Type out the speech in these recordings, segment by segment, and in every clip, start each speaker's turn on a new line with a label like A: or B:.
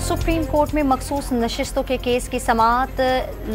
A: Supreme court में मखसूस नशिस्तों के केस की समाअत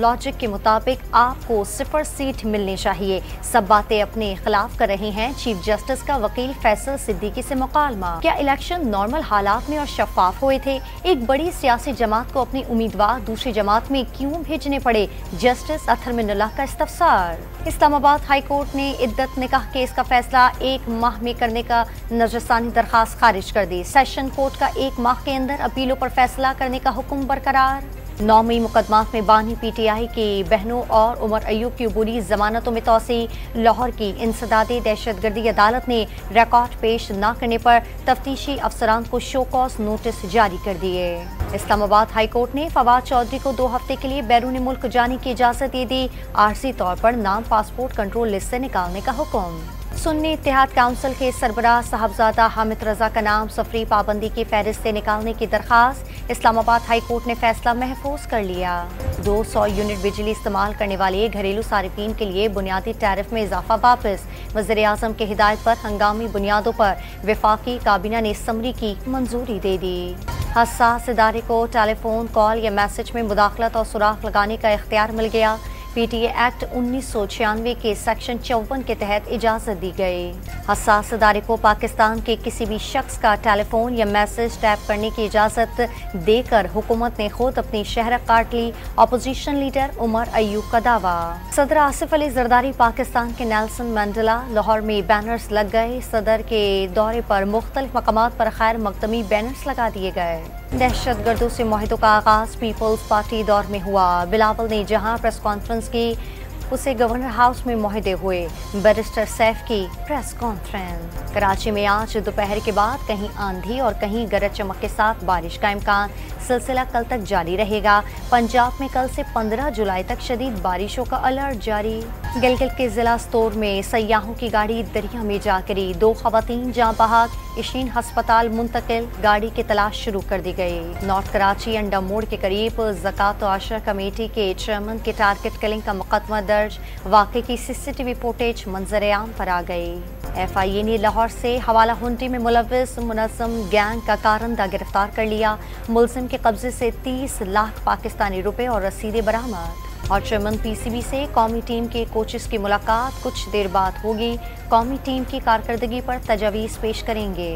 A: लॉजिक के मुताबिक आपको 0 सीट मिलनी चाहिए। सब बातें अपने खिलाफ कर रही हैं। चीफ जस्टिस का वकील फैसल सिद्दीकी से मुकालमा। क्या इलेक्शन नॉर्मल हालात में और शफाफ हुए थे? एक बड़ी सियासी जमात को अपनी उम्मीदवार दूसरी जमात में क्यों भेजने पड़े? जस्टिस अथर मिनुल्लाह का इस्तफसार। इस्लामाबाद हाई कोर्ट ने इद्दत निकाह केस का फैसला 1 माह में करने का नजरसानी दरखास्त खारिज कर दी। सेशन कोर्ट का 1 माह के अंदर अपीलों पर फैसला करने का हुक्म बरकरार। 9 मई मुकदमात में बानी पीटीआई की बहनों और उमर अयूब की अबूरी जमानतों में तोसी। लाहौर की इंसदादी दहशतगर्दी अदालत ने रिकॉर्ड पेश न करने पर तफ्तीशी अफसरान को शो कॉज नोटिस जारी कर दिए। इस्लामाबाद हाई कोर्ट ने फवाद चौधरी को 2 हफ्ते के लिए बैरून मुल्क जाने की इजाजत दे दी। आरसी तौर पर नाम पासपोर्ट कंट्रोल लिस्ट से निकालने का हुक्म। सुन्नी इत्तेहाद काउंसिल के सरबराह साहबजादा हामिद रजा का नाम सफरी पाबंदी की फहरिस्त से निकालने की दरखास्त। इस्लामाबाद हाई कोर्ट ने फैसला महफूज कर लिया। 200 यूनिट बिजली इस्तेमाल करने वाले घरेलू सारिफीन के लिए बुनियादी टैरिफ में इजाफा वापस। वज़ीर-ए-आज़म की हिदायत पर हंगामी बुनियादों पर वफाकी काबीना ने समरी की मंजूरी दे दी। हसास इदारे को टेलीफोन कॉल या मैसेज में मुदाखलत और सुराख लगाने का इख्तियार मिल गया। पीटीए एक्ट 1996 के सेक्शन 54 के तहत इजाजत दी गई। हसास इदारे को पाकिस्तान के किसी भी शख्स का टेलीफोन या मैसेज टैप करने की इजाजत देकर हुकूमत ने खुद अपनी शहरत काट ली। अपोजिशन लीडर उमर अयूब का दावा। सदर आसिफ अली जरदारी पाकिस्तान के नेल्सन मंडेला। लाहौर में बैनर्स लग गए। सदर के दौरे पर मुख्तलिफ मकामात पर खैर मकदमी बैनर्स लगा दिए गए। दहशतगर्दों से मुआहिदों का आगाज पीपल्स पार्टी दौर में हुआ। बिलावल ने जहां प्रेस कॉन्फ्रेंस की उसे गवर्नर हाउस में मुआहिदे हुए। बैरिस्टर सैफ की प्रेस कॉन्फ्रेंस। कराची में आज दोपहर के बाद कहीं आंधी और कहीं गरज चमक के साथ बारिश का इम्कान। सिलसिला कल तक जारी रहेगा। पंजाब में कल से 15 जुलाई तक शदीद बारिशों का अलर्ट जारी। गिलगित के जिला स्टोर में सयाहों की गाड़ी दरिया में जा गिरी। 2 खवातीन जाँ बहक। इशीन हस्पताल मुंतकिल। गाड़ी की तलाश शुरू कर दी गई। नॉर्थ कराची अंडा मोड़ के करीब ज़कात व आशरा कमेटी के चेयरमैन के टारगेट किलिंग का मुकदमा दर्ज। वाक़े की सीसीटीवी फुटेज मंजर आम पर आ गई। FIA ने लाहौर से हवाला हुंडी में मुलव्विस मुनज़्ज़म गैंग का कारंदा गिरफ्तार कर लिया। मुलजिम के कब्जे से 30 लाख पाकिस्तानी रुपए और रसीदें बरामद। और चेयरमैन PCB से कौमी टीम के कोचेस की मुलाकात कुछ देर बाद होगी। कौमी टीम की कारकर्दगी पर तजावीज़ पेश करेंगे।